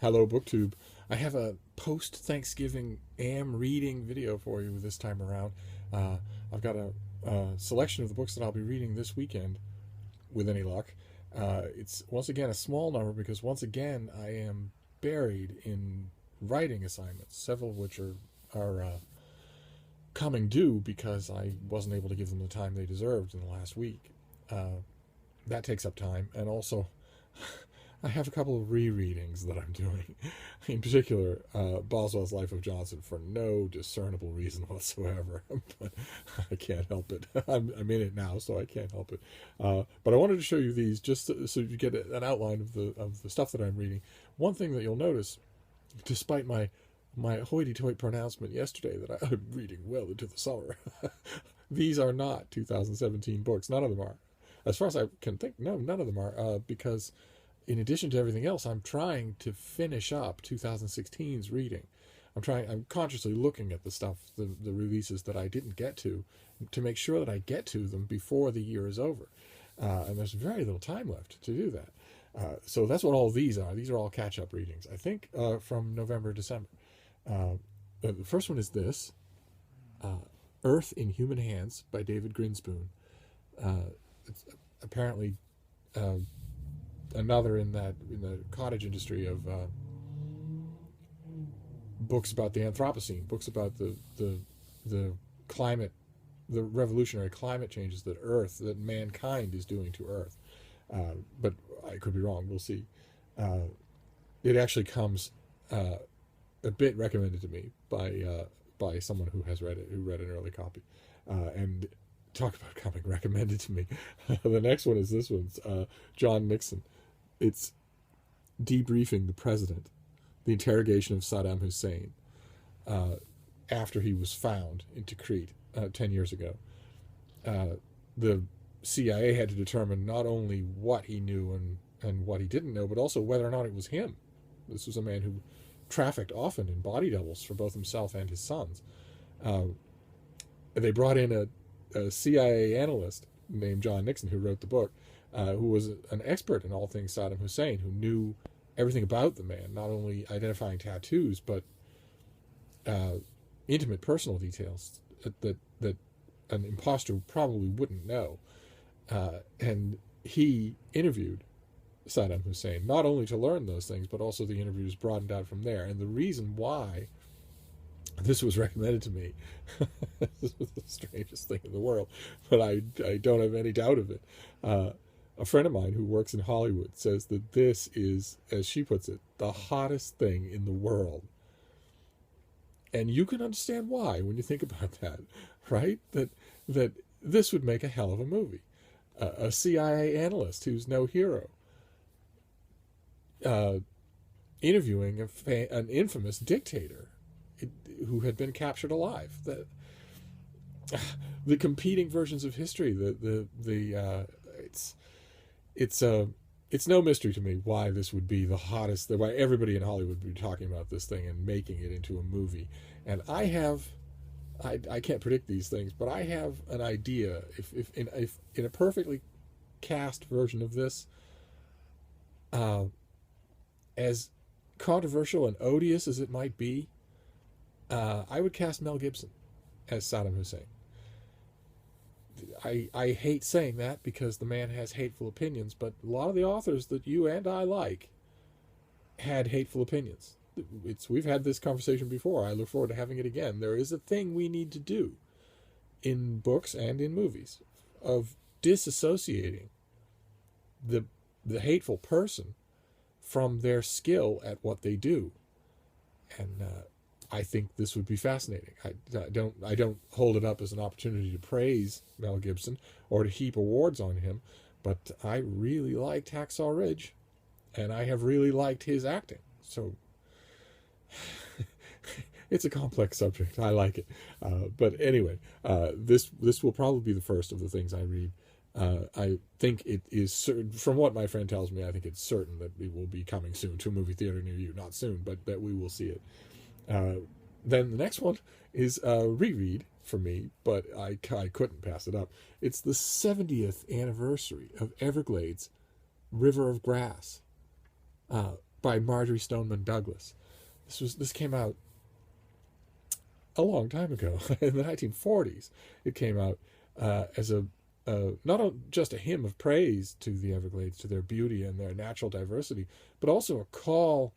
Hello, BookTube. I have a post-Thanksgiving AM reading video for you this time around. Uh, I've got a selection of the books that I'll be reading this weekend, with any luck. It's once again a small number because once again I am buried in writing assignments, several of which are coming due because I wasn't able to give them the time they deserved in the last week. That takes up time, and also I have a couple of rereadings that I'm doing. In particular, Boswell's Life of Johnson for no discernible reason whatsoever. But I can't help it. I'm in it now, so I can't help it. But I wanted to show you these just so you get an outline of the stuff that I'm reading. One thing that you'll notice, despite my hoity-toity pronouncement yesterday that I'm reading well into the summer, these are not 2017 books. None of them are. As far as I can think, no, none of them are, because in addition to everything else, I'm trying to finish up 2016's reading. I'm consciously looking at the stuff, the releases that I didn't get to make sure that I get to them before the year is over. And there's very little time left to do that. So that's what all these are. These are all catch-up readings, I think, from November, December. The first one is this, Earth in Human Hands by David Grinspoon. It's apparently another in the cottage industry of books about the Anthropocene, books about the climate, the revolutionary climate changes that mankind is doing to Earth. But I could be wrong. We'll see. It actually comes a bit recommended to me by someone who has read it, who read an early copy, and talk about coming recommended to me. The next one is this one's John Nixon. It's Debriefing the President, the interrogation of Saddam Hussein after he was found in Tikrit 10 years ago. The CIA had to determine not only what he knew and what he didn't know, but also whether or not it was him. This was a man who trafficked often in body doubles for both himself and his sons. They brought in a CIA analyst named John Nixon, who wrote the book, who was an expert in all things Saddam Hussein, who knew everything about the man, not only identifying tattoos, but intimate personal details that an imposter probably wouldn't know. And he interviewed Saddam Hussein, not only to learn those things, but also the interviews broadened out from there. And the reason why this was recommended to me, this was the strangest thing in the world, but I don't have any doubt of it. A friend of mine who works in Hollywood says that this is, as she puts it, the hottest thing in the world. And you can understand why when you think about that, right? That this would make a hell of a movie. A CIA analyst who's no hero, interviewing an infamous dictator who had been captured alive. The competing versions of history. It's no mystery to me why this would be the hottest. Why everybody in Hollywood would be talking about this thing and making it into a movie. And I can't predict these things, but I have an idea. If in a perfectly cast version of this, as controversial and odious as it might be, I would cast Mel Gibson as Saddam Hussein. I hate saying that because the man has hateful opinions, but a lot of the authors that you and I like had hateful opinions. We've had this conversation before. I look forward to having it again. There is a thing we need to do in books and in movies of disassociating the hateful person from their skill at what they do. And I think this would be fascinating. I don't hold it up as an opportunity to praise Mel Gibson or to heap awards on him, but I really liked Hacksaw Ridge, and I have really liked his acting. So it's a complex subject. I like it. But anyway, this will probably be the first of the things I read. I think it is certain, from what my friend tells me, I think it's certain that it will be coming soon to a movie theater near you. Not soon, but that we will see it. Then the next one is a reread for me, but I couldn't pass it up. It's the 70th anniversary of Everglades' River of Grass by Marjorie Stoneman Douglas. This came out a long time ago, in the 1940s. It came out as not just a hymn of praise to the Everglades, to their beauty and their natural diversity, but also a call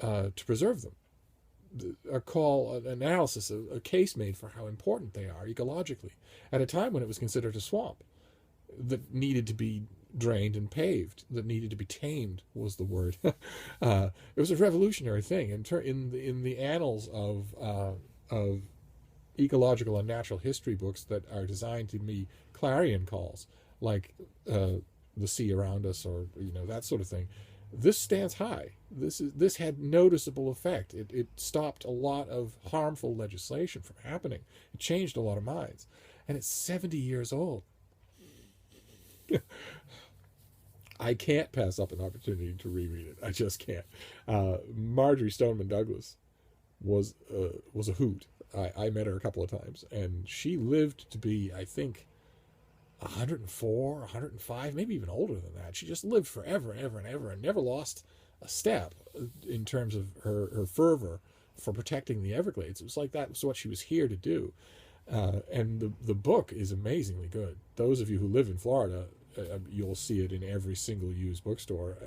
to preserve them. A call, an analysis, a case made for how important they are ecologically, at a time when it was considered a swamp that needed to be drained and paved, that needed to be tamed was the word. It was a revolutionary thing in the annals of ecological and natural history books that are designed to be clarion calls, like the sea around us, or that sort of thing. This stands high. This had noticeable effect. It stopped a lot of harmful legislation from happening. It changed a lot of minds, and it's 70 years old. I can't pass up an opportunity to reread it. I just can't. Marjorie Stoneman Douglas was a hoot. I met her a couple of times, and she lived to be, I think, 104, 105, maybe even older than that. She just lived forever and ever and ever, and never lost a step in terms of her fervor for protecting the Everglades. It was like that was what she was here to do. And the book is amazingly good. Those of you who live in Florida, you'll see it in every single used bookstore.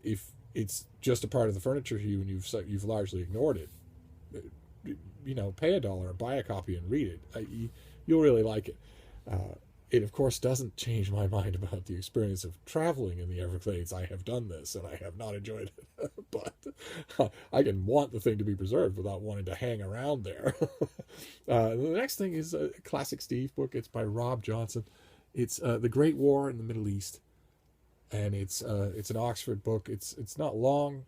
If it's just a part of the furniture to you and you've largely ignored it, pay $1 and buy a copy and read it. You'll really like it. It, of course, doesn't change my mind about the experience of traveling in the Everglades. I have done this, and I have not enjoyed it. But I can want the thing to be preserved without wanting to hang around there. The next thing is a classic Steve book. It's by Rob Johnson. It's The Great War in the Middle East, and it's an Oxford book. It's not long.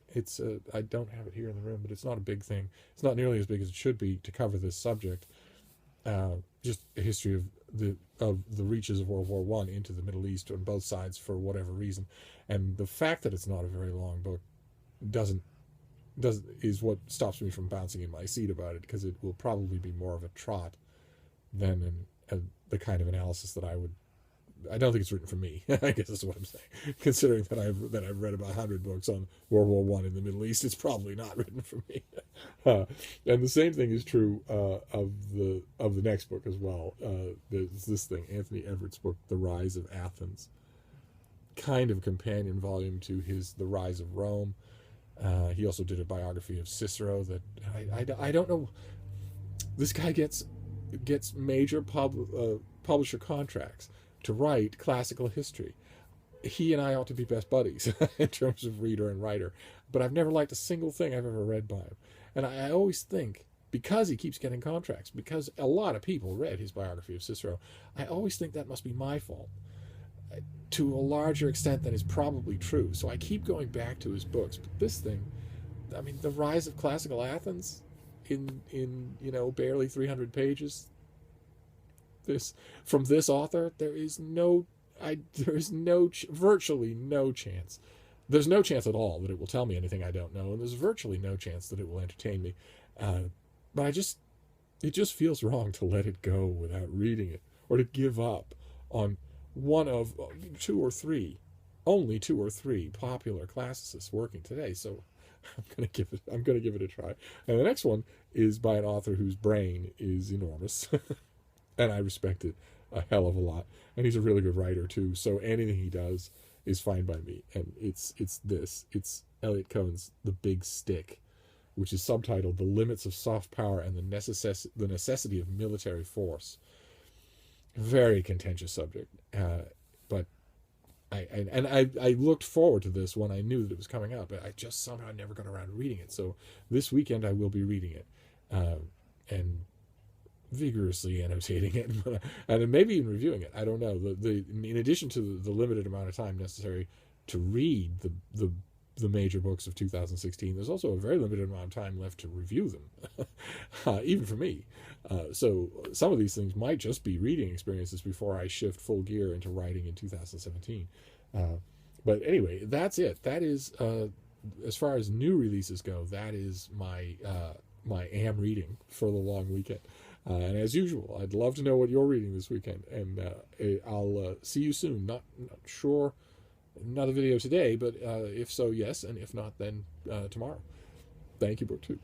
I don't have it here in the room, but it's not a big thing. It's not nearly as big as it should be to cover this subject. Just a history of the reaches of World War I into the Middle East on both sides for whatever reason, and the fact that it's not a very long book is what stops me from bouncing in my seat about it, because it will probably be more of a trot than the kind of analysis that I don't think it's written for me. I guess that's what I'm saying. Considering that I've read about 100 books on World War I in the Middle East, it's probably not written for me. And the same thing is true of the next book as well. There's this thing, Anthony Everett's book, The Rise of Athens, kind of a companion volume to his The Rise of Rome. He also did a biography of Cicero that I don't know. This guy gets major publisher contracts to write classical history. He and I ought to be best buddies in terms of reader and writer, but I've never liked a single thing I've ever read by him. And I always think, because he keeps getting contracts, because a lot of people read his biography of Cicero, I always think that must be my fault, to a larger extent than is probably true. So I keep going back to his books. But this thing, I mean, The Rise of Classical Athens, in barely 300 pages, from this author, there is virtually no chance. There's no chance at all that it will tell me anything I don't know, and there's virtually no chance that it will entertain me. But it just feels wrong to let it go without reading it, or to give up on one of only two or three popular classicists working today. So I'm gonna give it a try. And the next one is by an author whose brain is enormous. And I respect it a hell of a lot. And he's a really good writer too. So anything he does is fine by me. And it's Elliot Cohen's The Big Stick, which is subtitled The Limits of Soft Power and the Necessity of Military Force. Very contentious subject. But I looked forward to this when I knew that it was coming out, but I just somehow never got around to reading it. So this weekend I will be reading it. And vigorously annotating it, and maybe even reviewing it. I don't know. In addition to the limited amount of time necessary to read the major books of 2016, there's also a very limited amount of time left to review them, even for me. So some of these things might just be reading experiences before I shift full gear into writing in 2017. But anyway, that's it. That is, as far as new releases go, that is my am reading for the long weekend. And as usual, I'd love to know what you're reading this weekend, and I'll see you soon. Not sure Not a video today, but if so, yes, and if not, then tomorrow. Thank you, BookTube.